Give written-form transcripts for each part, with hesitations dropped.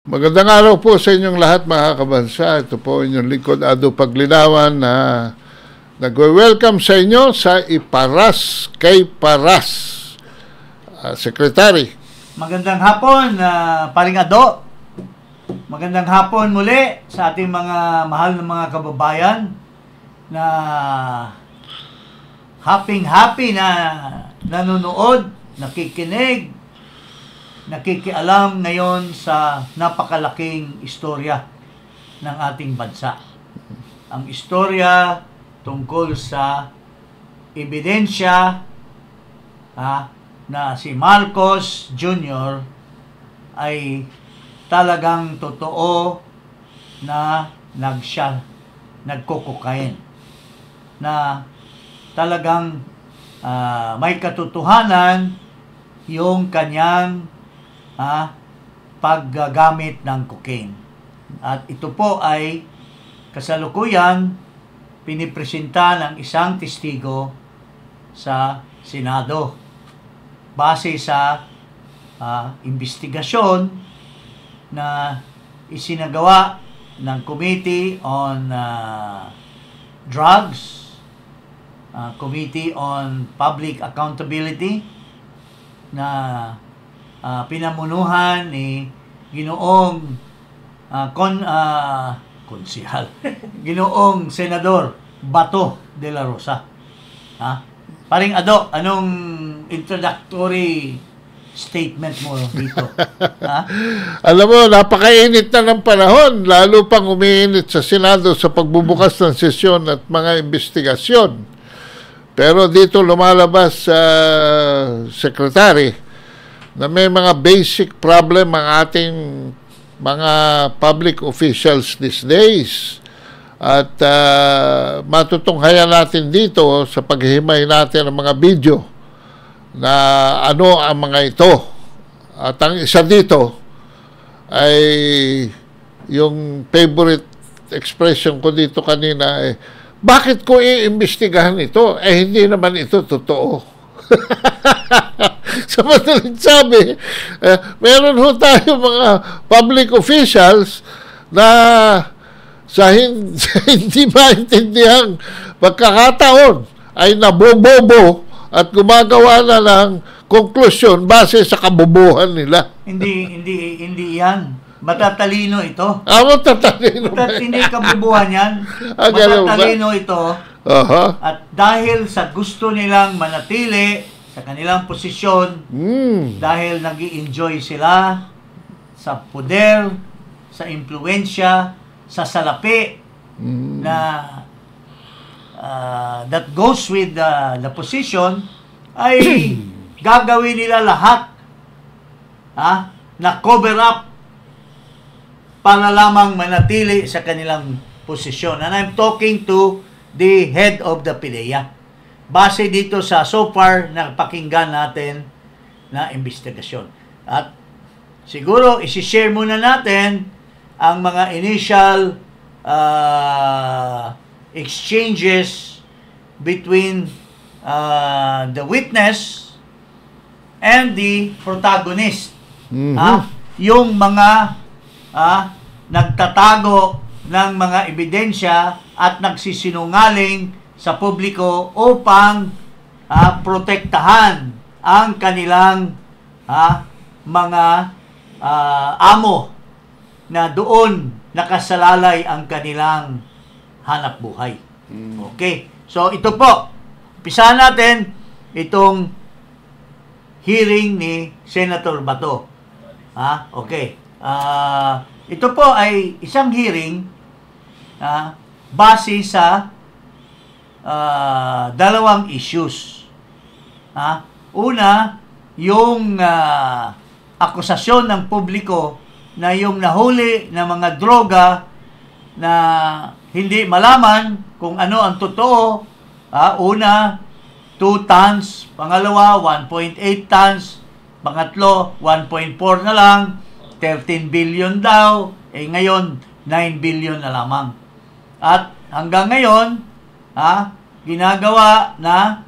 Magandang araw po sa inyong lahat mga kabansa. Ito po inyong lingkod Ado Paglinawan na nagwe-welcome sa inyo sa Iparas kay Paras. Secretary. Magandang hapon, Paring Ado. Magandang hapon muli sa ating mga mahal na mga kababayan na happy na nanonood, nakikinig, nakikialam ngayon sa napakalaking istorya ng ating bansa. Ang istorya tungkol sa ebidensya na si Marcos Jr. ay talagang totoo na nagkokokain. Na talagang may katotohanan yung kanyang paggagamit ng cocaine. At ito po ay kasalukuyan pinipresenta ng isang testigo sa Senado base sa investigasyon na isinagawa ng Committee on Drugs, Committee on Public Accountability na pinamunuhan ni Ginoong Konsihal Ginoong Senador Bato de la Rosa. Paring Ado, anong introductory statement mo dito? Alam mo, napakainit na ng panahon, lalo pang umiinit sa Senado sa pagbubukas ng sesyon at mga investigasyon. Pero dito lumalabas sa Secretary na may mga basic problem ang ating mga public officials these days. At matutunghayan natin dito sa paghihimay natin ng mga video na ano ang mga ito. At ang isa dito ay yung favorite expression ko dito kanina ay, bakit ko iimbestigahan ito? Hindi naman ito totoo. Sa madaling sabi, meron ho tayo mga public officials na sa hindi maintindihan pagkakataon ay nabobobo at gumagawa na ng konklusyon base sa kabobohan nila. Hindi yan. Matatalino ito. Matatalino. Hindi kabobohan yan. Matatalino ito. At dahil sa gusto nilang manatili sa kanilang posisyon, dahil nag-i-enjoy sila sa poder, sa impluensya, sa salapi na that goes with the position, ay gagawin nila lahat na cover up para lamang manatili sa kanilang posisyon. And I'm talking to the head of the PIDEA. Base dito sa so far na pakinggan natin na investigasyon. At siguro isi-share muna natin ang mga initial exchanges between the witness and the protagonist. Yung mga nagtatago ng mga ebidensya at nagsisinungaling sa publiko upang protektahan ang kanilang mga amo na doon nakasalalay ang kanilang hanap buhay. Okay. So ito po, umpisahan natin itong hearing ni Senator Bato. Okay. Ito po ay isang hearing base sa dalawang issues. Una, yung akusasyon ng publiko na yung nahuli na mga droga na hindi malaman kung ano ang totoo. Una, 2 tons. Pangalawa, 1.8 tons. Pangatlo, 1.4 na lang. 13 billion daw. Ngayon, 9 billion na lamang. At hanggang ngayon, ginagawa na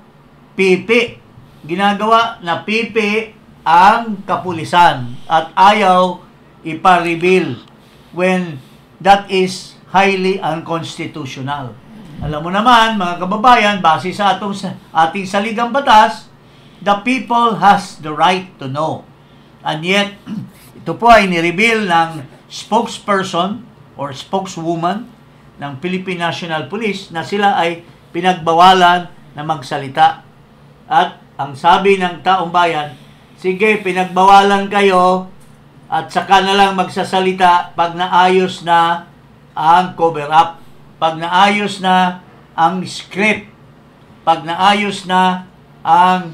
pipi. Ginagawa na pipi ang kapulisan at ayaw ipa-reveal when that is highly unconstitutional. Alam mo naman, mga kababayan, base sa ating saligang batas, the people has the right to know. And yet, ito po ay nireveal ng spokesperson or spokeswoman ng Philippine National Police na sila ay pinagbawalan na magsalita. At ang sabi ng taong bayan, sige, pinagbawalan kayo at saka na lang magsasalita pag naayos na ang cover-up, pag naayos na ang script, pag naayos na ang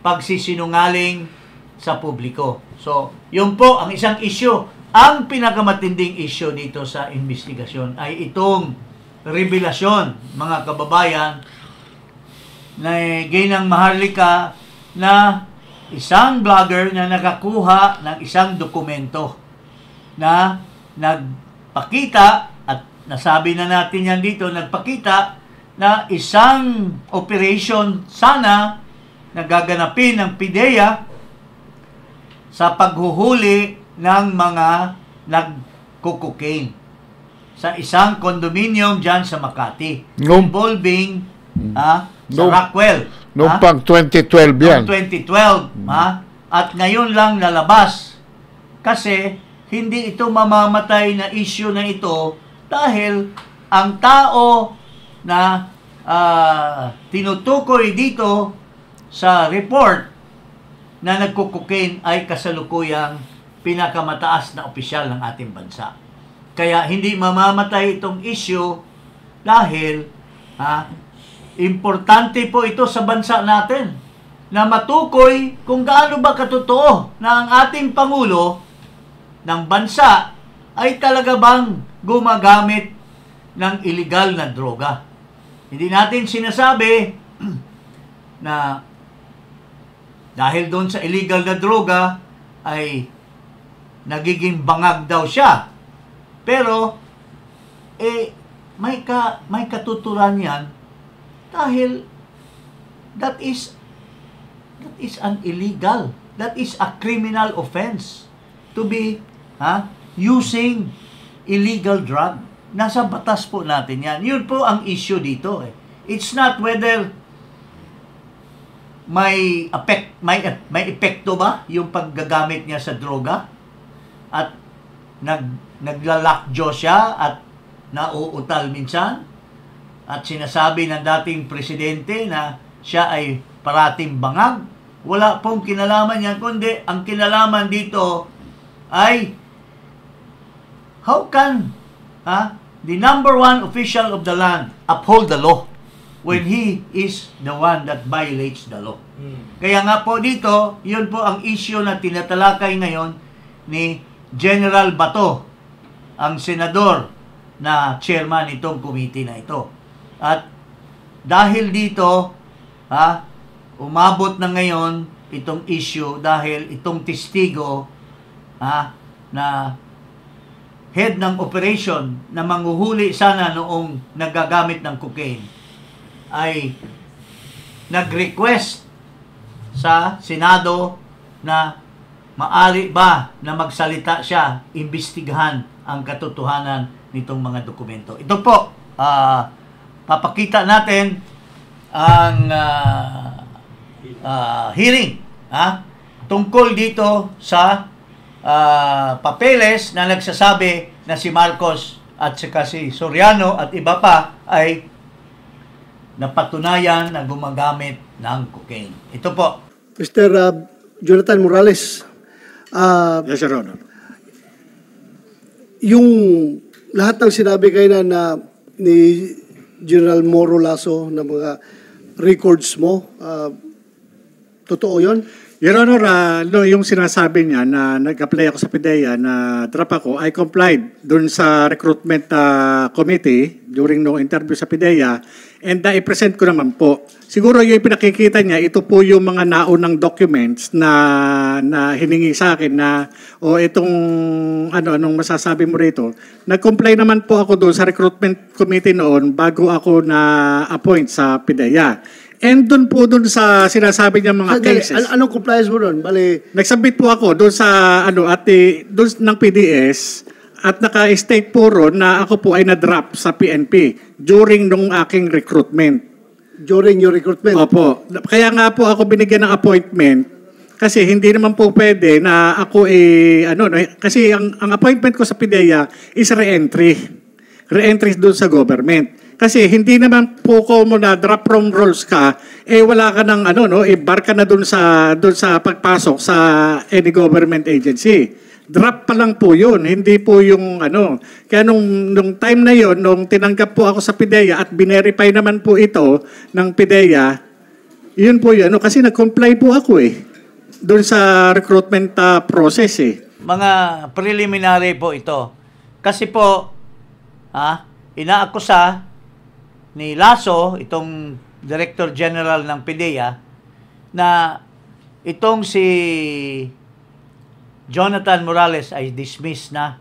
pagsisinungaling sa publiko. So, yun po ang isang issue. Ang pinakamatinding issue dito sa investigasyon ay itong revelasyon, mga kababayan, na Ginang Maharlika na isang vlogger na nakakuha ng isang dokumento na nagpakita, at nasabi na natin yan dito, nagpakita na isang operation sana na gaganapin ng PIDEA sa paghuhuli ng mga nagko-cocaine sa isang condominium dyan sa Makati, involving sa Rockwell. Noong pang 2012 yan. Noong 2012. At ngayon lang lalabas. Kasi hindi ito mamamatay na issue na ito dahil ang tao na tinutukoy dito sa report na nagkukukain ay kasalukuyang pinakamataas na opisyal ng ating bansa. Kaya hindi mamamatay itong issue dahil importante po ito sa bansa natin na matukoy kung gaano ba katotoo na ang ating Pangulo ng bansa ay talaga bang gumagamit ng illegal na droga. Hindi natin sinasabi na dahil doon sa illegal na droga ay nagiging bangag daw siya. Pero may katuturan yan dahil that is an illegal, that is a criminal offense to be using illegal drug. Nasa batas po natin yan. Yun po ang issue dito. It's not whether may epekto ba yung paggagamit niya sa droga at naglalakjo siya at nauutal minsan at sinasabi ng dating presidente na siya ay parating bangag. Wala pong kinalaman yan, kundi ang kinalaman dito ay how can the number one official of the land uphold the law when he is the one that violates the law. Kaya nga po dito, yun po ang issue na tinatalakay ngayon ni General Bato, ang senador na chairman itong committee na ito. At dahil dito, umabot na ngayon itong issue dahil itong testigo na head ng operation na manghuhuli sana noong nagagamit ng cocaine ay nag-request sa Senado na maari ba na magsalita siya, imbestigahan ang katotohanan nitong mga dokumento. Ito po, papakita natin ang hearing tungkol dito sa papeles na nagsasabi na si Marcos at saka si Soriano at iba pa ay napatunayan na gumagamit ng cocaine. Ito po. Mr. Jonathan Morales, yes, Your Honor. Yung lahat ng sinabi kayo na ni General Moro Lasso na mga records mo, totoo yun? Your Honor, yung sinasabi niya na nag-apply ako sa PIDEA na drop ako, I complied dun sa recruitment committee during no interview sa PIDEA and i-present ko naman po. Siguro yung pinakikita niya, ito po yung mga naunang documents na hiningi sa akin na itong anong masasabi mo rito. Nag-comply naman po ako doon sa recruitment committee noon bago ako na-appoint sa PIDEA. And doon po doon sa sinasabi niya mga Sandali, cases. anong compliance mo doon? Bali, Nagsubmit po ako doon sa doon ng PDS at naka-state po ron na ako po ay na-drop sa PNP during nung aking recruitment. during your recruitment. Opo. Kaya nga po ako binigyan ng appointment kasi hindi naman po pwede na ako kasi ang appointment ko sa PIDEA is re-entry. Re-entry doon sa government. Kasi hindi naman po ko mo na drop from roles ka, wala ka ng bar ka na doon sa pagpasok sa any government agency. Drop pa lang po yun, hindi po yung Kaya nung time na yon, nung tinanggap po ako sa PIDEA at binerify naman po ito ng PIDEA, yun po yun, kasi nag-comply po ako doon sa recruitment process Mga preliminary po ito. Kasi po, inaakusa ni Lasso, itong Director General ng PIDEA, na itong si Jonathan Morales ay dismissed na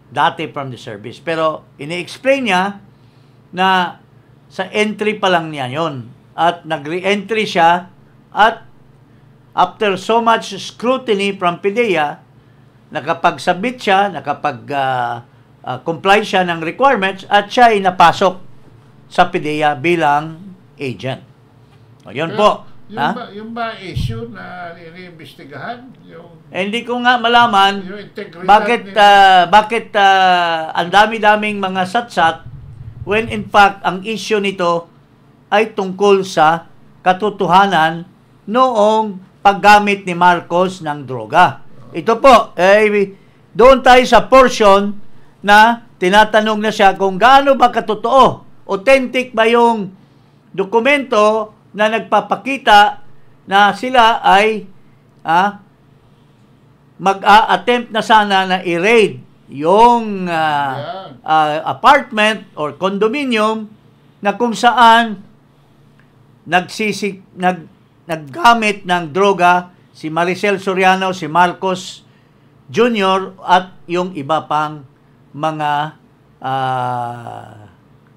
dati from the service. Pero ini-explain niya na sa entry pa lang niya yon at nag-re-entry siya at after so much scrutiny from PIDEA, nakapag-submit siya, comply siya ng requirements at siya ay napasok sa PIDEA bilang agent. O, yun po. Yung ba issue na iniimbestigahan? Hindi ko nga malaman bakit ang dami-daming mga satsat when in fact ang issue nito ay tungkol sa katotohanan noong paggamit ni Marcos ng droga. Ito po, doon tayo sa portion na tinatanong na siya kung gaano ba katotoo, authentic ba yung dokumento na nagpapakita na sila ay mag-a-attempt na sana na i-raid yung apartment or condominium na kung saan naggamit ng droga si Maricel Soriano, si Marcos Jr. at yung iba pang mga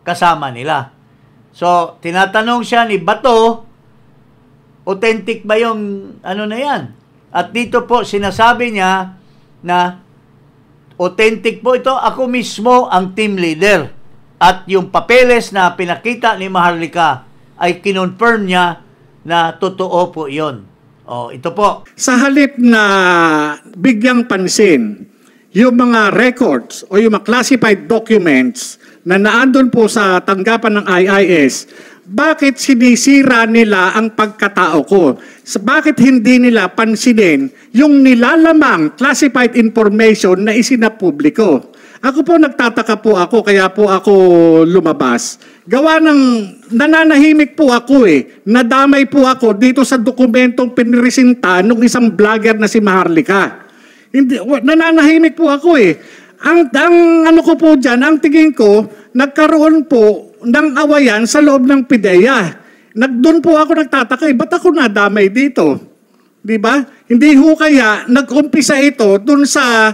kasama nila. So, tinatanong siya ni Bato, authentic ba yung na yan? At dito po, sinasabi niya na authentic po ito. Ako mismo ang team leader. At yung papeles na pinakita ni Maharlika ay kinonfirm niya na totoo po yon. Ito po. Sa halip na bigyang pansin yung mga records o yung mga classified documents na naandun po sa tanggapan ng IIS, bakit sinisira nila ang pagkatao ko? Bakit hindi nila pansinin yung nilalamang classified information na isinapubliko? Ako po, nagtataka po ako, kaya po ako lumabas. Gawa ng nananahimik po ako Nadamay po ako dito sa dokumentong pinresinta ng isang vlogger na si Maharlika. Nananahimik po ako Ang ko po dyan, ang tingin ko, nagkaroon po ng awayan sa loob ng PIDEA. Doon po ako nagtataka, ba't ako nadamay dito? Di ba? Hindi ho kaya nag-umpisa ito doon sa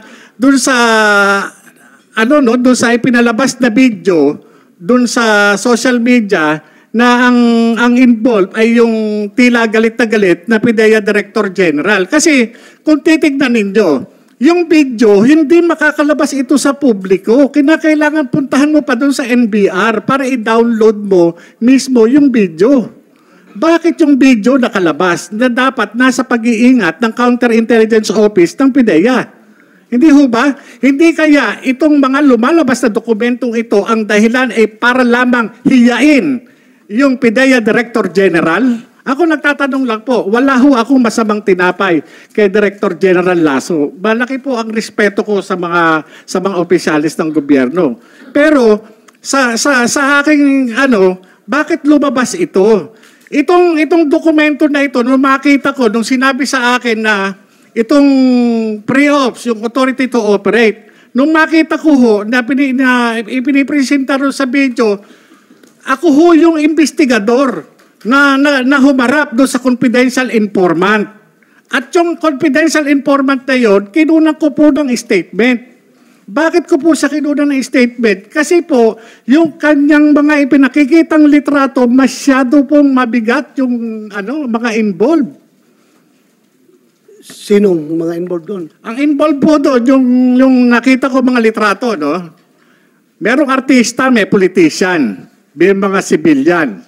ipinalabas na video doon sa social media na ang involved ay yung tila galit na galit na PIDEA Director General. Kasi kung titignan ninyo, yung video, hindi makakalabas ito sa publiko. Kinakailangan puntahan mo pa doon sa NBR para i-download mo mismo yung video. Bakit yung video nakalabas na dapat nasa pag-iingat ng Counterintelligence Office ng PIDEA? Hindi ho ba? Hindi kaya itong mga lumalabas na dokumentong ito ang dahilan ay para lamang hiyain yung PIDEA Director General? Ako nagtatanong lang po, wala ho akong masamang tinapay kay Director General Lasso. Malaki po ang respeto ko sa mga opisyalis ng gobyerno. Pero sa aking bakit lumabas ito? Itong dokumento na ito, nung makita ko, nung sinabi sa akin na itong pre-ops, yung authority to operate, nung makita ko ho na ipinipresenta rin sa video, ako ho yung investigador na humarap doon sa confidential informant. At yung confidential informant na yun, kinunan ko po ng statement. Bakit ko po siya kinuna ng statement? Kasi po, yung kanyang mga ipinakikitang litrato, masyado pong mabigat yung mga involved. Sinong mga involved doon? Ang involved po doon, yung nakita ko mga litrato, no? Merong artista, may politician, may mga civilian.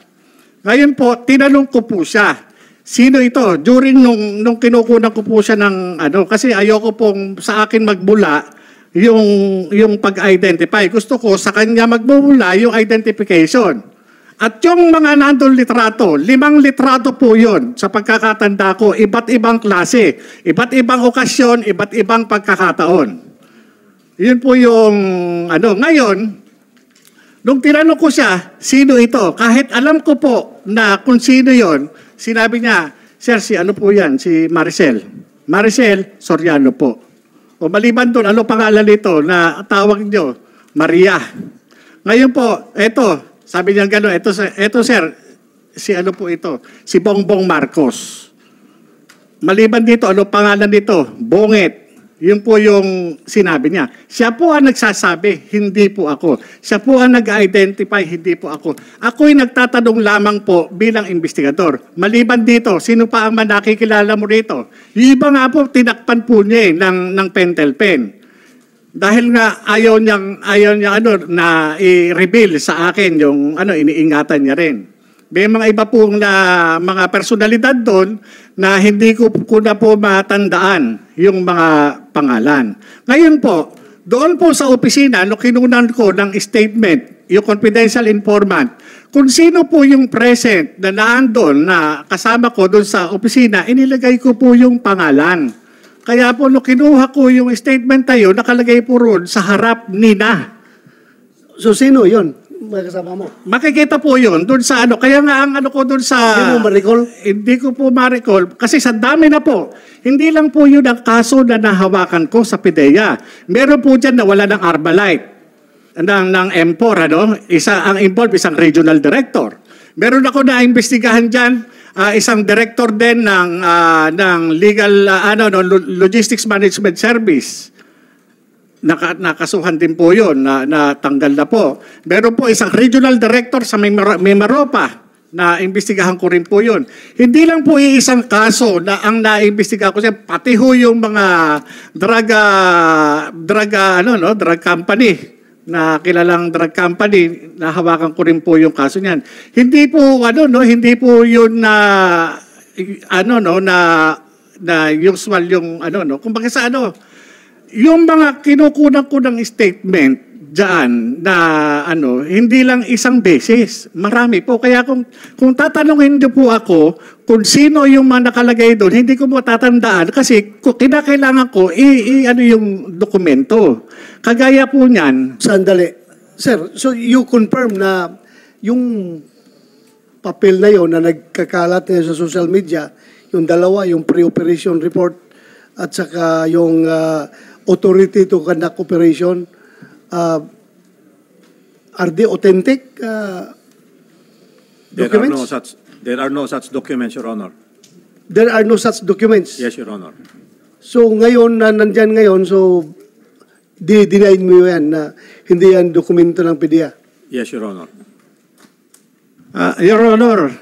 Ngayon po, tinanong ko po siya, sino ito? During nung kinukunan ko po siya ng kasi ayoko pong sa akin magbula yung pag-identify. Gusto ko sa kanya magbula yung identification. At yung mga nandun litrato, 5 litrato po yun sa pagkakatanda ko, iba't ibang klase, iba't ibang okasyon, iba't ibang pagkakataon. Yun po yung ngayon, nung tinanong ko siya, sino ito? Kahit alam ko po na kung sino yon, sinabi niya, Sir, si po yan? Si Maricel. Maricel Soriano po. O maliban doon, ano pangalan nito na tawag niyo? Maria. Ngayon po, eto, sabi niya gano'n, eto sir, si po ito? Si Bongbong Marcos. Maliban dito, ano pangalan nito? Bonget. Yun po yung sinabi niya. Siya po ang nagsasabi, hindi po ako. Siya po ang nag-identify, hindi po ako. Ako'y nagtatanong lamang po bilang investigador. Maliban dito, sino pa ang nakikilala mo rito? Yung iba nga po, tinakpan po niya ng pentel pen. Dahil nga ayaw niya na i-reveal sa akin yung iniingatan niya rin. May mga iba pong mga personalidad doon na hindi ko na po matandaan yung mga pangalan. Ngayon po, doon po sa opisina, kinunan ko ng statement, yung confidential informant, kung sino po yung present na naandun na kasama ko doon sa opisina, inilagay ko po yung pangalan. Kaya po, kinuha ko yung statement tayo, nakalagay po roon sa harap nina. So, sino yun? Kasama mo? Makikita po yun doon sa Kaya nga ang ko doon sa... Hindi mo ma-recall? Hindi ko po ma-recall. Kasi sa dami na po. Hindi lang po yun ang kaso na nahawakan ko sa PIDEA. Meron po dyan na wala ng Arbalite. Ng M4, ang involved, isang regional director. Meron ako na imbestigahan dyan, isang director din ng legal, logistics management service. Nakasuhan din po yun, natanggal na po. Meron po isang regional director sa Mimaropa na imbestigahan ko rin po yun. Hindi lang po iisang kaso na ang naimbestigahan ko siya, pati ho yung mga drug company, na kilalang drug company, nahawakan ko rin po yung kaso niyan. Hindi po, hindi po yun na usual yung, kumbaga sa yung mga kinukunan ko ng statement dyan na hindi lang isang beses, marami po. Kaya kung tatanungin niyo po ako kung sino yung mga nakalagay doon, hindi ko mo tatandaan kasi kinakailangan ko yung dokumento. Kagaya po niyan. Sandali. Sir, so you confirm na yung papel na yon na nagkakalat ngayon sa social media, yung dalawa, yung pre-operation report at saka yung authority to conduct operation, are they authentic documents? There are no such documents, Your Honor. There are no such documents? Yes, Your Honor. So ngayon, nandyan ngayon, so deny mo yan na hindi yan dokumento ng PIDEA? Yes, Your Honor. Your Honor.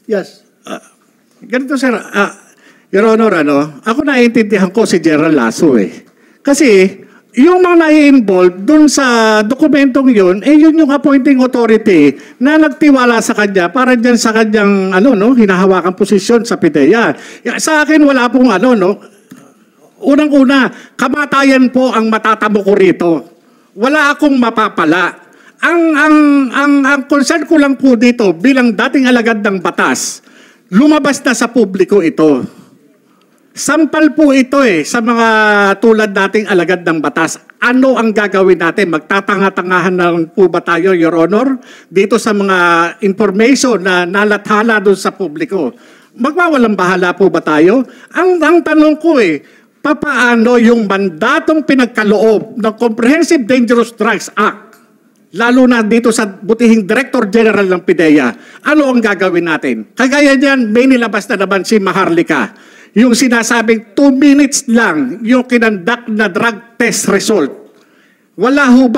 Yes. Ganito, sir. Your Honor, ako naiintindihan ko si General Lasso Kasi, yung mga nai-involve dun sa dokumentong yun, yun yung appointing authority na nagtiwala sa kanya para dyan sa kanyang, hinahawakan posisyon sa PIDEA. Sa akin, wala pong, unang-una, kamatayan po ang matatamo ko rito. Wala akong mapapala. Ang concern ko lang po dito, bilang dating alagad ng batas, lumabas na sa publiko ito. Sampal po ito sa mga tulad nating alagad ng batas. Ano ang gagawin natin? Magtatanga-tangahan na po ba tayo, Your Honor? Dito sa mga information na nalathala doon sa publiko. Magwawalang bahala po ba tayo? Ang tanong ko papaano yung mandatong pinagkaloob ng Comprehensive Dangerous Drugs Act, lalo na dito sa butihing Director General ng PIDEA, ano ang gagawin natin? Kagaya niyan, may nilabas na naman si Maharlika. yung sinasabing 2 minutes lang yung kinandak na drug test result. Wala ho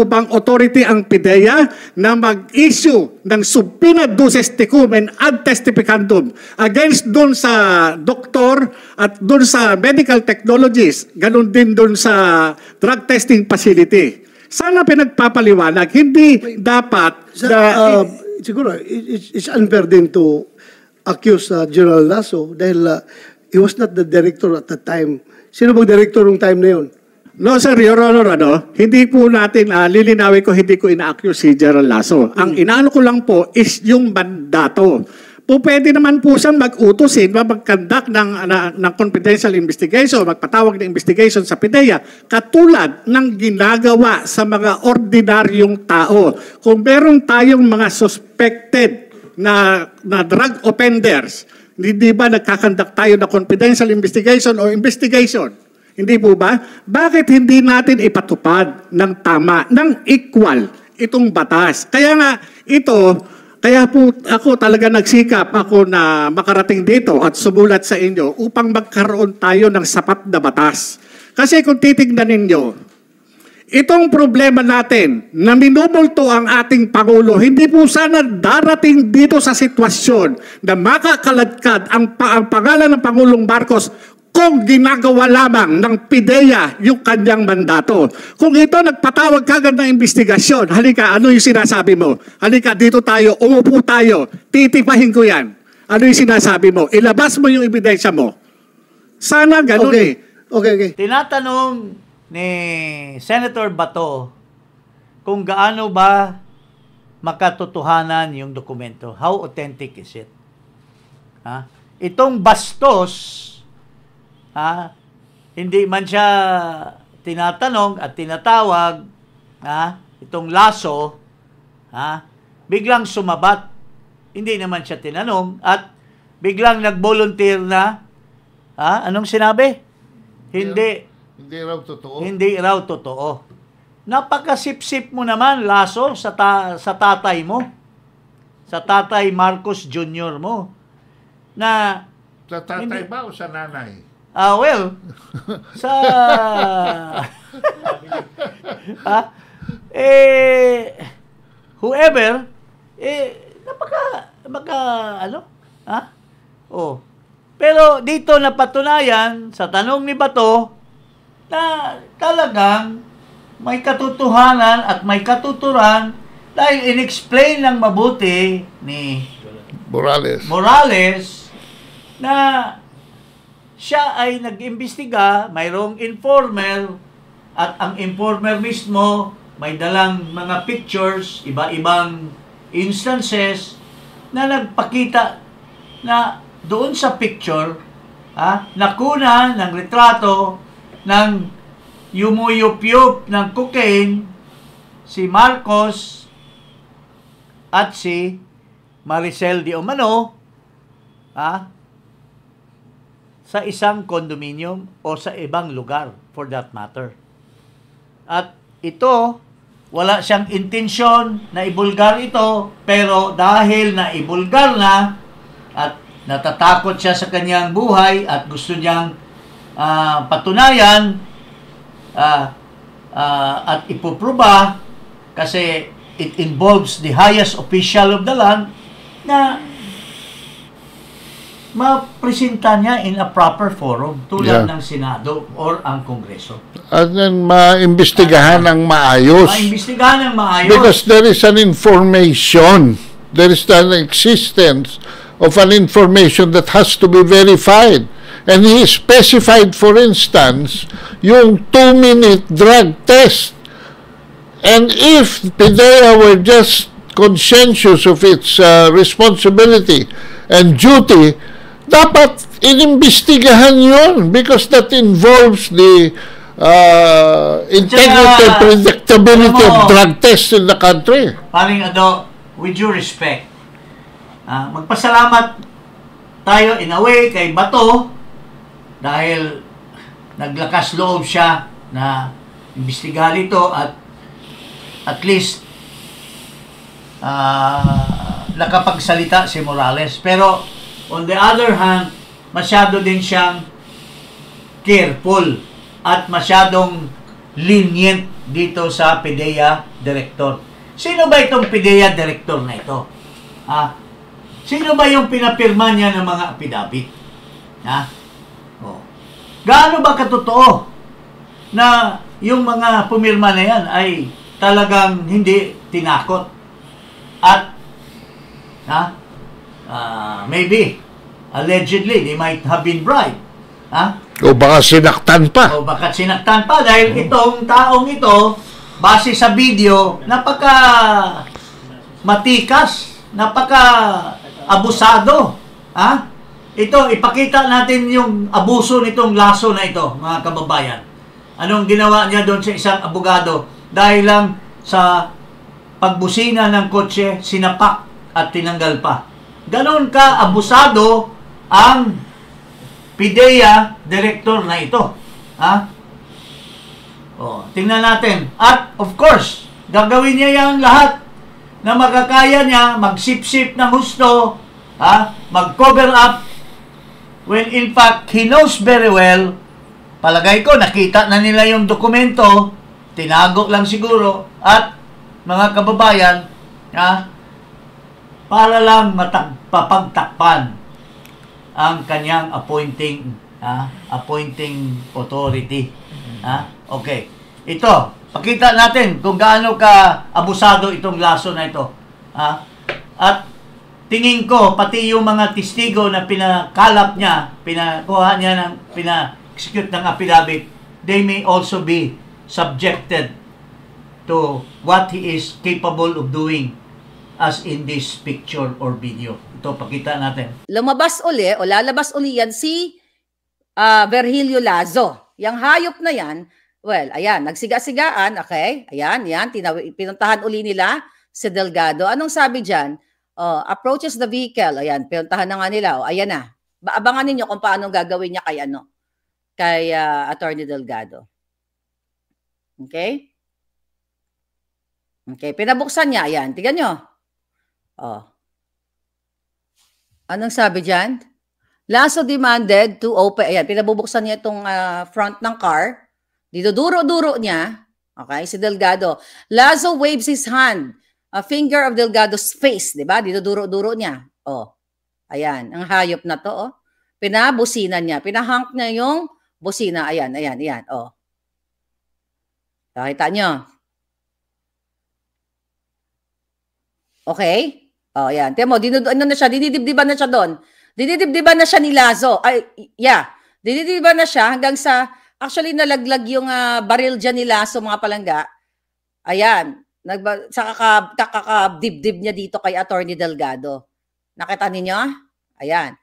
bang authority ang PIDEA na mag-issue ng subpoena duces tecum and ad testificandum against doon sa doktor at doon sa medical technologies, ganun din doon sa drug testing facility. Sana pinagpapaliwanag, hindi dapat siguro it's unfair din to accuse General Lasso dahil he was not the director at the time. Sino bang director ng time na yun? No, sir, Your Honor, hindi po natin, lilinawin ko, hindi ko ina-accuse si General Lasso. Ang inaano ko lang po is yung mandato. Po pwede naman po siyang mag-utusin, mag-conduct ng confidential investigation, magpatawag ng investigation sa PIDEA, katulad ng ginagawa sa mga ordinaryong tao. Kung meron tayong mga suspected na drug offenders, hindi ba nagkakandak tayo na confidential investigation o investigation? Hindi po ba? Bakit hindi natin ipatupad ng tama, ng equal itong batas? Kaya nga kaya po ako talaga nagsikap ako na makarating dito at sumulat sa inyo upang magkaroon tayo ng sapat na batas. Kasi kung titignan ninyo, itong problema natin na minumulto ang ating Pangulo, hindi po sana darating dito sa sitwasyon na makakaladkad ang pangalan ng Pangulong Marcos kung ginagawa lamang ng PIDEA yung kanyang mandato. Kung ito nagpatawag kagad ng investigasyon, halika, ano yung sinasabi mo? Halika, dito tayo, umupo tayo, titipahin ko yan. Ano yung sinasabi mo? Ilabas mo yung ebidensya mo. Sana ganun Okay. Tinatanong ni Senator Bato kung gaano ba makatotohanan yung dokumento. How authentic is it? Itong bastos, hindi man siya tinatanong at tinatawag, itong Lasso, biglang sumabat. Hindi naman siya tinanong at biglang nag-volunteer na, anong sinabi? Hindi raw totoo. Hindi raw totoo. Napakasip-sip mo naman, Lasso, sa tatay mo. Sa tatay Marcos Jr. mo. Na Sa tatay ba o sa nanay? Well, sa whoever, Pero dito napatunayan sa tanong ni Bato na talagang may katotohanan at may katuturan dahil in-explain ng mabuti ni Morales na siya ay nag-imbestiga, mayroong informer, at ang informer mismo may dalang mga pictures, iba-ibang instances na nagpakita na doon sa picture, nakuna ng retrato ng yumuyup-yup ng cocaine si Marcos at si Maricel Di Umano, sa isang condominium o sa ibang lugar for that matter. At ito, wala siyang intensyon na ibulgar ito, pero dahil na ibulgar na at natatakot siya sa kanyang buhay at gusto niyang patunayan at ipupruba kasi it involves the highest official of the land na mapresenta niya in a proper forum tulad ng Senado or ang Kongreso. At then maimbestigahan ng maayos. Maimbestigahan ng maayos. Because there is an information, there is an existence of an information that has to be verified. And he specified, for instance, yung 2-minute drug test. And if PIDEA were just conscientious of its responsibility and duty, dapat inimbestigahan yun because that involves the integrity and predictability of drug tests in the country. Paring Ado, with due respect, magpasalamat tayo in a way kay Bato dahil naglakas loob siya na imbestigahan ito at least nakapagsalita si Morales. Pero on the other hand, masyado din siyang careful at masyadong lenient dito sa PIDEA Director. Sino ba itong PIDEA Director na ito? Sino ba yung pinapirma niya ng mga apidabit? Gaano ba katotoo na yung mga pumirma na yan ay talagang hindi tinakot? At maybe, allegedly, they might have been bribed. O baka sinaktan pa. Dahil itong taong ito, base sa video, napaka matikas, napaka abusado. Ito, ipakita natin yung abuso nitong Lasso na ito, mga kababayan. Anong ginawa niya doon sa isang abogado? Dahil lang sa pagbusina ng kotse, sinapak at tinanggal pa. Ganon ka abusado ang PIDEA Director na ito. Tingnan natin. At of course, gagawin niya yung lahat na makakaya niya, magsip-sip ng husto, mag-cover up, when in fact, he knows very well, palagay ko, nakita na nila yung dokumento, tinago lang siguro, at mga kababayan, para lang papagtakpan ang kanyang appointing authority. Okay. Ito, pakita natin kung gaano ka abusado itong Lasso na ito. At tingin ko, pati yung mga testigo na pinakalap niya, pinakuha niya ng, pina-execute ng affidavit, they may also be subjected to what he is capable of doing as in this picture or video. Ito, pakita natin. Lumabas uli o lalabas uli yan si Virgilio Lazo. Yang hayop na yan, well, ayan, nagsiga-sigaan, okay? Ayan, pinuntahan uli nila si Delgado. Anong sabi dyan? Approaches the vehicle. Ayan, pinuntahan na nga nila. Ayan na. Abangan ninyo kung paano gagawin niya kay Attorney Delgado. Okay? Okay, pinabuksan niya. Ayan, tignan nyo. Anong sabi dyan? Lasso demanded to open. Ayan, pinabubuksan niya itong front ng car. Dito duro-duro niya. Okay, si Delgado. Lasso waves his hand. A finger of Delgado's face, di ba? Dito duro-duro niya. Ayan, ang hayop na to, Pinabusina niya. Pinahank niya yung busina. Ayan. Nakita nyo? Okay? Ayan. Tiyan mo, dinidibdiban na siya doon. Dinidibdiban na siya ni Lazo. Dinidibdiban na siya hanggang sa, actually nalaglag yung baril dyan ni Lazo, mga palangga. Ayan. Kakadibdib niya dito kay Attorney Delgado. Nakita ninyo? Ayan.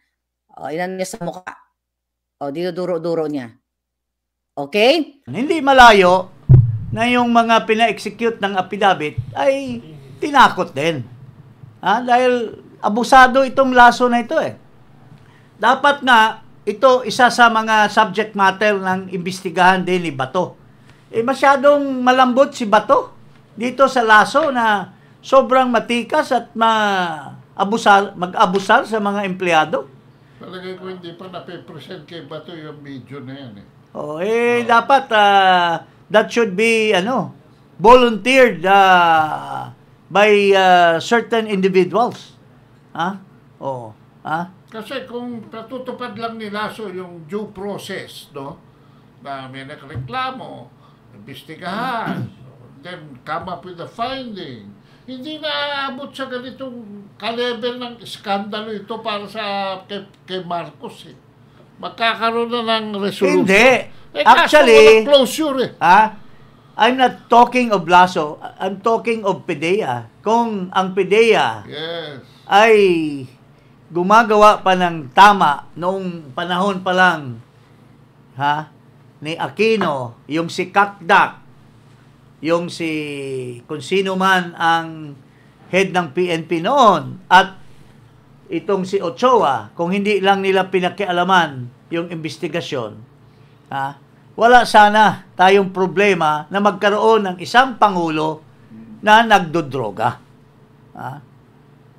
Inan niya sa mukha. Dito duro-duro niya. Okay? Hindi malayo na yung mga pina-execute ng affidavit ay tinakot din. Dahil abusado itong Lasso na ito Dapat nga, ito isa sa mga subject matter ng imbestigahan din ni Bato. Masyadong malambot si Bato dito sa Lasso na sobrang matikas at mag-abusar sa mga empleyado. Palagay ko hindi pa napipresent kay Bato yung video na yan Dapat that should be volunteered by certain individuals. Kasi kung patutupad lang ni Lasso yung due process, na may nagreklamo, imbestigahan, then come up with a finding, hindi na aabot sa ganitong ka-level ng iskandalo ito para sa kay Marcos Magkakaroon na ng resolution. Hindi. Actually, closure I'm not talking of Lasso. I'm talking of PIDEA. Kung ang PIDEA ay gumagawa pa ng tama noong panahon pa lang ni Aquino, yung si Kakdak, yung kung sino man ang head ng PNP noon, at itong si Ochoa, kung hindi lang nila pinakialaman yung investigasyon, wala sana tayong problema na magkaroon ng isang pangulo na nagdodroga.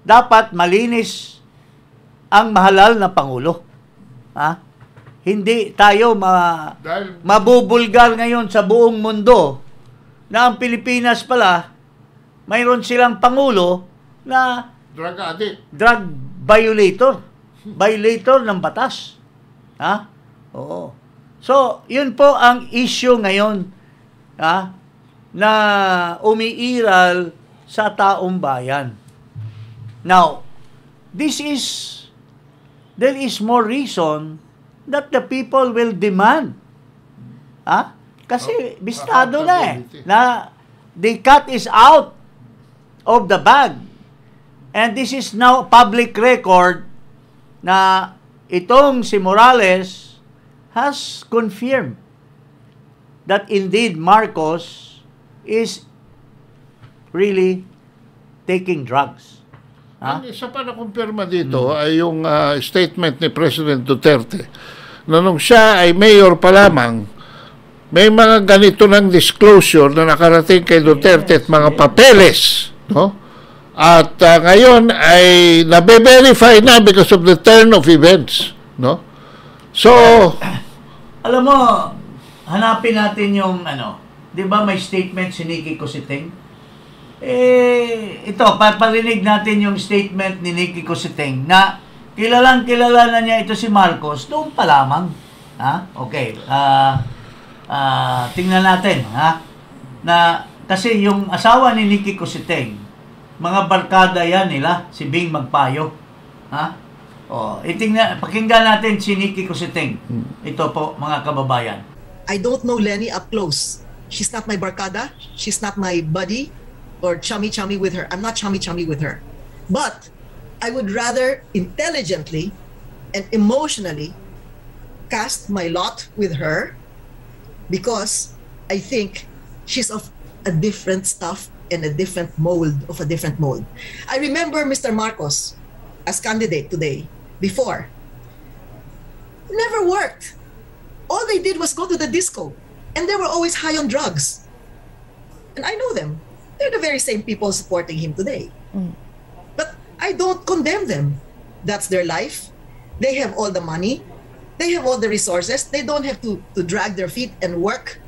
Dapat malinis ang mahalal na pangulo. hindi tayo Dahil mabubulgar ngayon sa buong mundo na ang Pilipinas pala, mayroon silang pangulo na drug addict. drug violator ng batas. Oo. So, yun po ang issue ngayon na umiiral sa taong bayan. Now, there is more reason that the people will demand. Kasi bistado na the cat is out of the bag. And this is now public record na itong si Morales has confirmed that indeed Marcos is really taking drugs. Ang isa pa na kumpirma dito ay yung statement ni President Duterte na nung siya ay mayor pa lamang, may mga ganito ng disclosure na nakarating kay Duterte at mga papeles, no? At ngayon ay nabe-verify na because of the turn of events, no? So, alam mo, hanapin natin yung 'di ba may statement si Nikki Cositeng? Ito, paparinig natin yung statement ni Nikki Cositeng na kilala na niya ito si Marcos doon pa lamang. Okay. Tingnan natin, na kasi yung asawa ni Nikki Cositeng, mga barkada yan nila, si Bing Magpayo. Pakinggan natin si Nikki Cositeng. Ito po, mga kababayan. I don't know Lenny up close. She's not my barkada. She's not my buddy or chummy with her. I'm not chummy with her. But I would rather intelligently and emotionally cast my lot with her because I think she's of a different stuff and a different mold. I remember Mr. Marcos as candidate today. Before, never worked. All they did was go to the disco, and they were always high on drugs. And I know them. They're the very same people supporting him today. But I don't condemn them. That's their life. They have all the money. They have all the resources. They don't have to drag their feet and work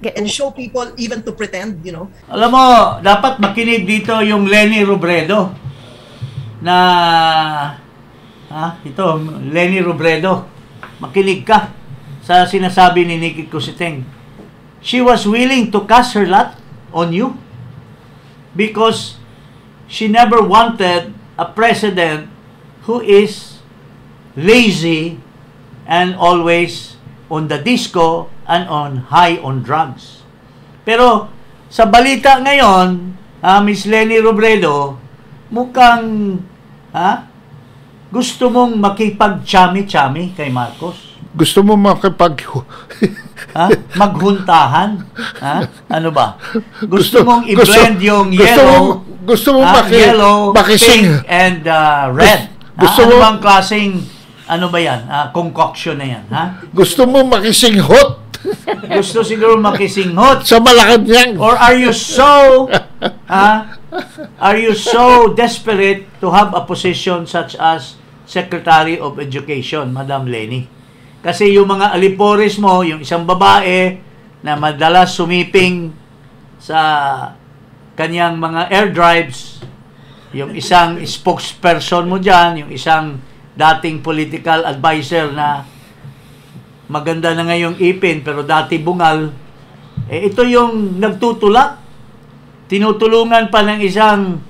and show people, even to pretend, Alam mo, dapat makinig dito yung Lenny Robredo na ito, Lenny Robredo, makinig ka sa sinasabi ni Nikki Cositeng. She was willing to cast her lot on you because she never wanted a president who is lazy and always on the disco and high on drugs. Pero sa balita ngayon, Miss Lenny Robredo, mukhang gusto mong makipag-chami-chami kay Marcos? gusto mo maghuntahan? Ano ba? Gusto mong i-blend yung yellow, yellow, pink, and red. Ano bang klaseng, concoction na yan? Gusto mo makisinghot? Gusto siguro makisinghot sa Malacanang. Or are you so desperate to have a position such as Secretary of Education, Madam Lenny? Kasi yung mga alipores mo, yung isang babae na madalas sumiping sa kanyang mga air drives, yung isang spokesperson mo dyan, yung isang dating political advisor na maganda na ngayong ipin pero dati bungal, ito yung nagtutulak, tinutulungan pa ng isang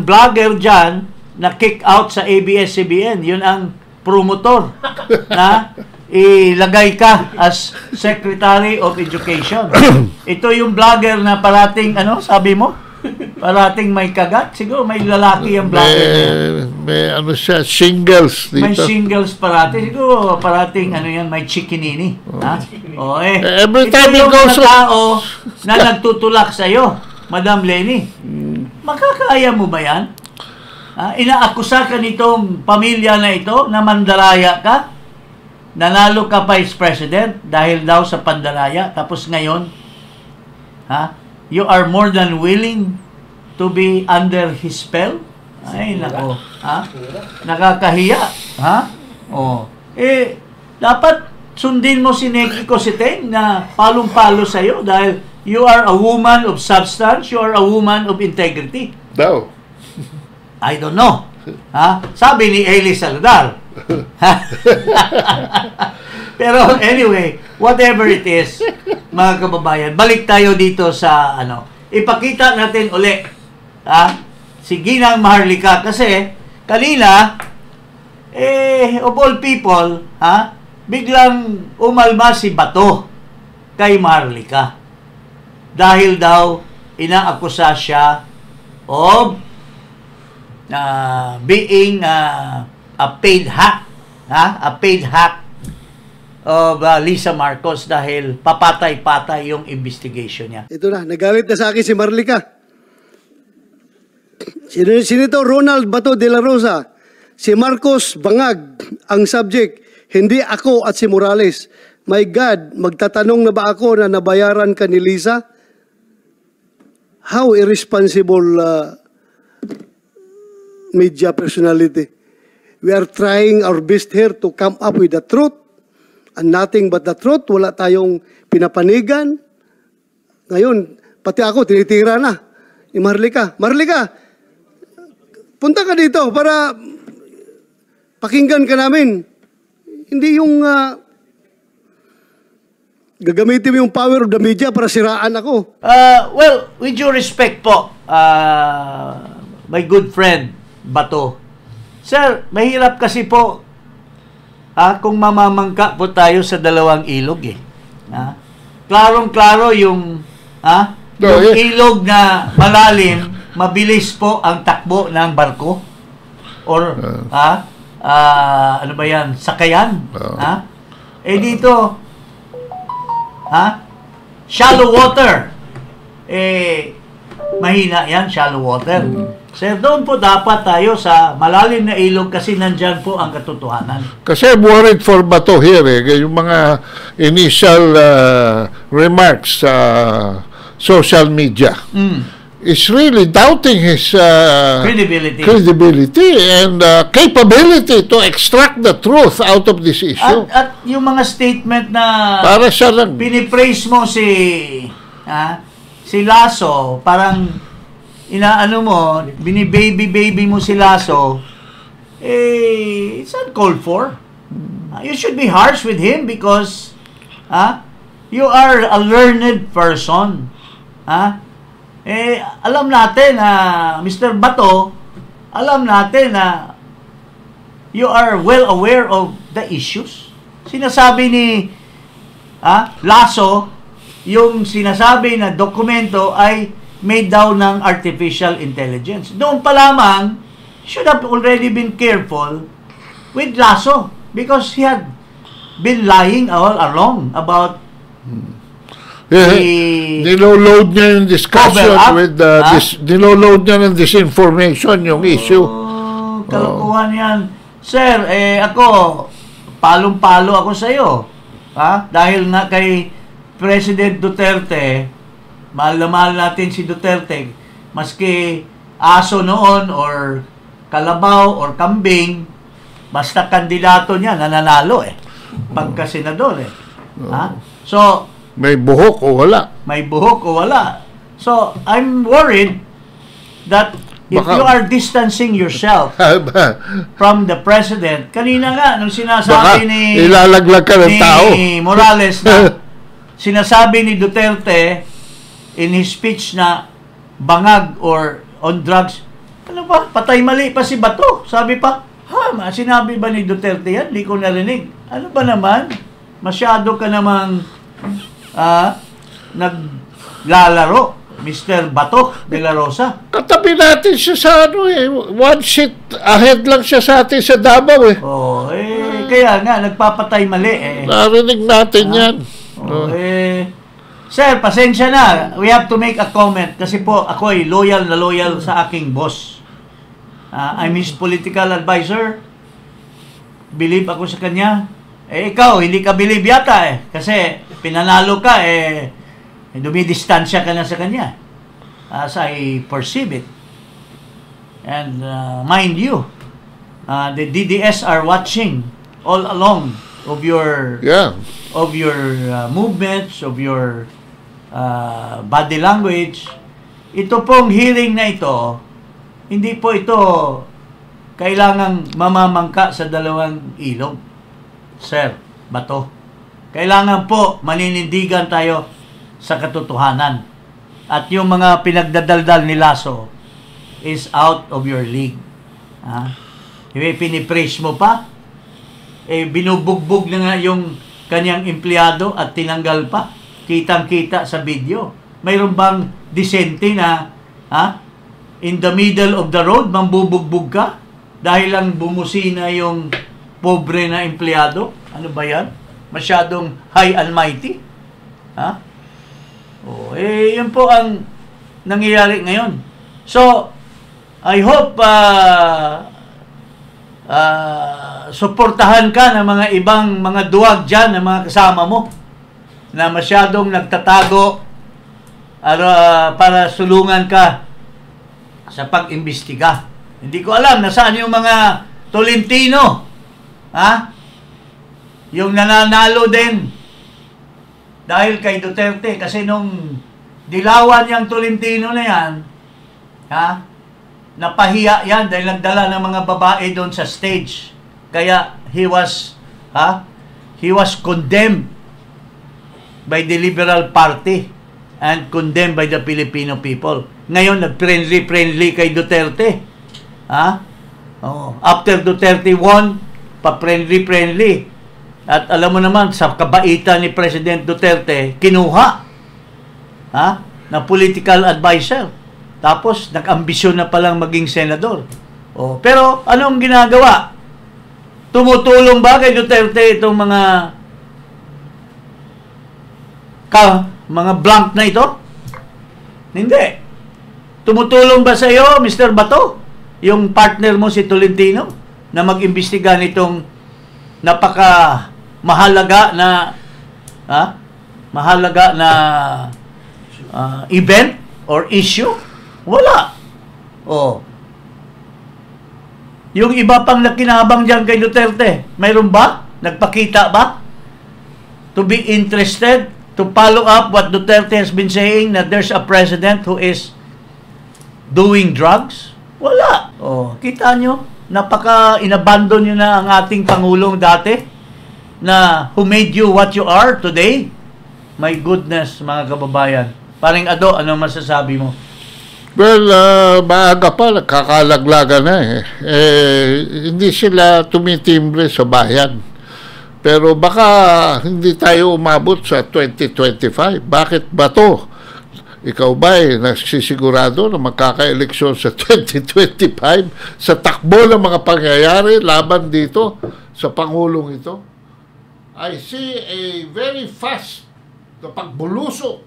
vlogger dyan na kick out sa ABS-CBN. Yun ang promotor na ilagay ka as Secretary of Education. Ito yung vlogger na parating, sabi mo? Parating may kagat? Siguro may lalaki ang vlogger. May shingles dito. May shingles parati. Siguro parating, may chikinini. Every time ito you go yung tao na nagtutulak sa'yo, Madam Lenny. Makakaya mo ba yan? Inaakusa ka nitong pamilya na ito na mandaraya ka? Nanalo ka Vice President dahil daw sa pandaraya. Tapos ngayon, you are more than willing to be under his spell? Ay, nako. Nakakahiya. Ha? Oh. Dapat sundin mo si Neki Cositeng na palong-palo sa'yo dahil you are a woman of substance, you are a woman of integrity. Daw. I don't know. Ha? Sabi ni Eli Saludar. Pero anyway, whatever it is, mga kababayan, balik tayo dito sa ipakita natin uli si Ginang Maharlika kasi kanina of all people, biglang umalma si Bato kay Maharlika dahil daw inaakusa siya of being a paid hack, a paid hack of Lisa Marcos dahil papatay-patay yung investigation niya. Ito na, nagalit na sa akin si Maharlika. Senator Ronald Bato de la Rosa, si Marcos bangag ang subject, hindi ako at si Morales. My God, magtatanong na ba ako na nabayaran ka ni Lisa? How irresponsible media personality. We are trying our best here to come up with the truth and nothing but the truth. Wala tayong pinapanigan. Ngayon, pati ako, tinitira na ni Maharlika. Maharlika, punta ka dito para pakinggan ka namin. Hindi yung gagamitin mo yung power of the media para siraan ako. Well, with due respect po, my good friend, Bato. Sir, mahirap kasi po kung mamamangka po tayo sa dalawang ilog eh. Klarong-klaro yung ilog na malalim, mabilis po ang takbo ng barko. Or, ano ba yan? Sakayan. Dito, shallow water. Mahina yan, shallow water. Sir, doon po dapat tayo sa malalim na ilog kasi nandyan po ang katotohanan. Kasi I'm worried for Bato here yung mga initial remarks sa social media. Is really doubting his credibility and capability to extract the truth out of this issue. At yung mga statement na para siya lang pinipraise mo si Lasso, parang inaano mo, bini-baby mo si Lasso, it's uncalled for. You should be harsh with him because you are a learned person. Alam natin na Mr. Bato, alam natin na you are well aware of the issues. Sinasabi ni Lasso, yung sinasabi na dokumento ay made daw ng artificial intelligence. Doon pa lamang, should have already been careful with Lasso because he had been lying all along about niloload niya yung discussion with niloload niya ng disinformation yung issue. Kalokohan yan. Sir, ako, palong-palo ako sa iyo. Dahil nga kay President Duterte, mahal na mahal natin si Duterte, maski aso noon or kalabaw or kambing, basta kandidato niya, nananalo pagka senador So, may buhok o wala. May buhok o wala. So, I'm worried that if you are distancing yourself from the president, kanina nga, nung sinasabi ni ilalaglag ka ng tao. Morales na sinasabi ni Duterte in his speech na bangag or on drugs, ano ba, patay mali pa si Bato. Sabi pa, sinabi ba ni Duterte yan? Hindi ko narinig. Ano ba naman? Masyado ka namang naglalaro, Mr. Bato de la Rosa. Katabi natin siya sa one seat ahead lang siya sa atin sa Davao kaya nga, nagpapatay mali narinig natin yan. Sir, pasensya na. We have to make a comment kasi po ako ay loyal na loyal sa aking boss. I'm his political advisor. Believe ako sa kanya. Ikaw, hindi ka believe yata kasi pinanalo ka dumidistansya ka na sa kanya. As I perceive it. And mind you, the DDS are watching all along of your movements, of your body language. Ito pong hearing na ito, hindi po ito kailangang mamamangka sa dalawang ilog. Sir, Bato. Kailangan po maninindigan tayo sa katotohanan. At yung mga pinagdadaldal ni Lasso is out of your league. Pinipraise mo pa, binubugbog na nga yung kanyang empleyado at tinanggal pa. Kitang-kita sa video. Mayroon bang disente na in the middle of the road, mambubugbog ka dahil lang bumusina yung pobre na empleyado? Ano ba yan? Masyadong high and mighty? Yun po ang nangyayari ngayon. So, I hope suportahan ka ng mga ibang mga duwag dyan, ng mga kasama mo na masyadong nagtatago para sulungan ka sa pag-imbestiga. Hindi ko alam nasaan yung mga Tolentino, yung nananalo din dahil kay Duterte, kasi nung dilawan yung Tolentino na yan, napahiya yan dahil nagdala ng mga babae doon sa stage. Kaya he was condemned by the Liberal Party and condemned by the Filipino people. Ngayon, nag-friendly kay Duterte. After Duterte won, pa-friendly. At alam mo naman, sa kabaitan ni President Duterte, kinuha na political advisor. Tapos, nag-ambisyon na palang maging senador. Pero, anong ginagawa? Tumutulong ba kay Duterte itong mga blank na ito? Hindi. Tumutulong ba sa iyo, Mr. Bato, yung partner mo si Tolentino, na mag-imbestiga nitong mahalaga na event or issue? Wala. Yung iba pang nakinabang dyan kay Duterte, mayroon ba? Nagpakita ba? To be interested, to follow up what Duterte has been saying, that there's a president who is doing drugs? Wala. Kita nyo? Inabandon nyo na ang ating Pangulong dati na who made you what you are today. My goodness, mga kababayan. Paring Ado, ano masasabi mo? Well, maaga pa, nagkakalaglaga na hindi sila tumitimbre sa bayan. Pero baka hindi tayo umabot sa 2025. Bakit ba to? Ikaw ba nagsisigurado na magkaka-eleksyon sa 2025 sa takbo ng mga pangyayari laban dito sa Pangulong ito? I see a very fast na pagbulusok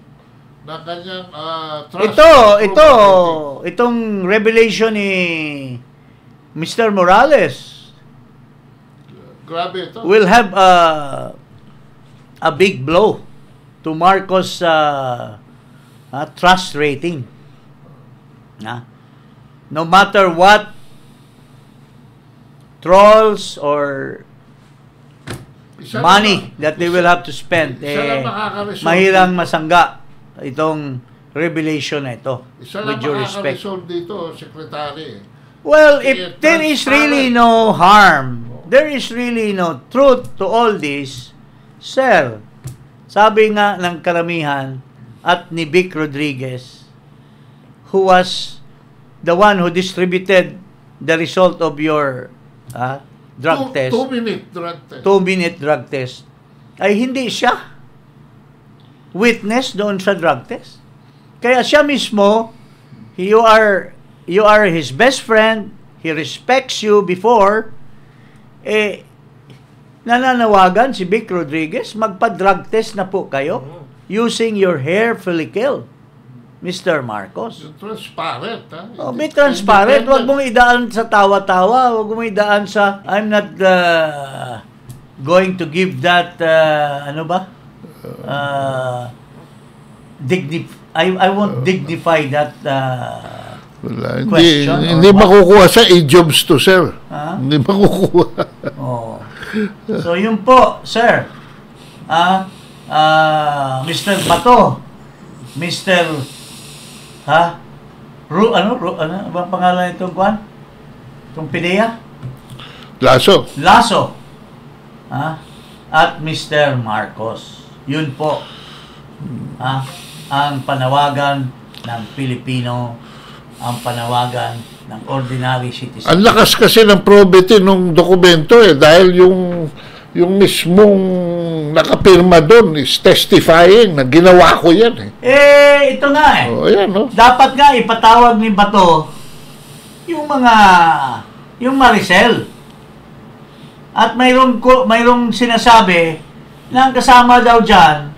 na kanyang trust. Itong revelation ni Mr. Morales, grabe ito, will have a big blow to Marcos trust rating. No matter what trolls or money that they will have to spend, mahirang masangga itong revelation na ito. With due respect. Dito, Secretary. Well, if there is really no harm, there is really no truth to all this, sir, sabi nga ng karamihan at ni Vic Rodriguez, who was the one who distributed the result of your drug test, 2-minute drug test, ay hindi siya witness doon sa drug test. Kaya siya mismo, you are his best friend, he respects you before, nananawagan si Vic Rodriguez, magpa-drug test na po kayo using your hair follicle, Mr. Marcos. Transparent, be transparent. Huwag mong idaan sa tawa-tawa, huwag mong idaan sa, I'm not going to give that, I won't dignify that question. Hindi makukuha sa idioms to, sir. Hindi makukuha. Oh. So yun po, sir. Mr. Bato, Mr. ano bang pangalan itong kwan? Itong PIDEA? Laso. At Mr. Marcos. Yun po. Ang panawagan ng Pilipino, ang panawagan ng ordinary citizen. Ang lakas kasi ng probity ng dokumento dahil yung mismong nakapirma doon is testifying na ginawa ko yan Ito nga ayan, no? Dapat nga ipatawag ni Bato yung Maricel. At mayroong sinasabi na ang kasama daw dyan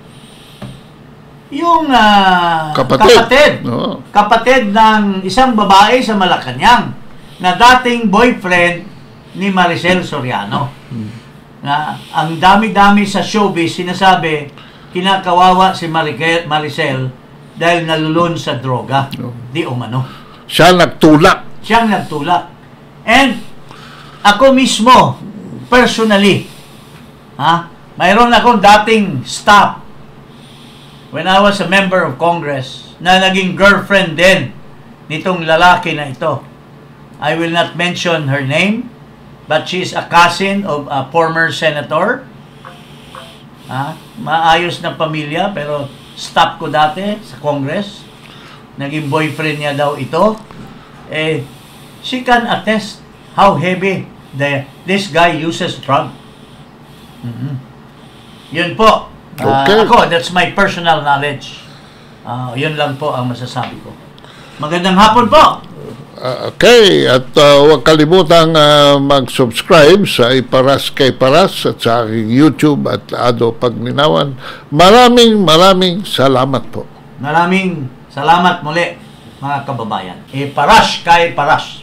yung kapatid ng isang babae sa Malacanang na dating boyfriend ni Maricel Soriano. Na ang dami-dami sa showbiz sinasabi kinakawawa si Maricel dahil nalulun sa droga. Di umano. Siyang nagtulak. And ako mismo personally, mayroon akong dating staff when I was a member of Congress na naging girlfriend din nitong lalaki na ito. I will not mention her name, but she's a cousin of a former senator. Maayos na pamilya, pero staff ko dati sa Congress. Naging boyfriend niya daw ito. She can attest how heavy this guy uses drug. Yun po. Ako, that's my personal knowledge. Yun lang po ang masasabi ko. Magandang hapon po. Okay, at huwag kalimutang mag-subscribe sa Iparas kay Paras at sa aking YouTube at Ado Pagninawan. Maraming salamat po. Maraming salamat muli, mga kababayan. Iparas kay Paras.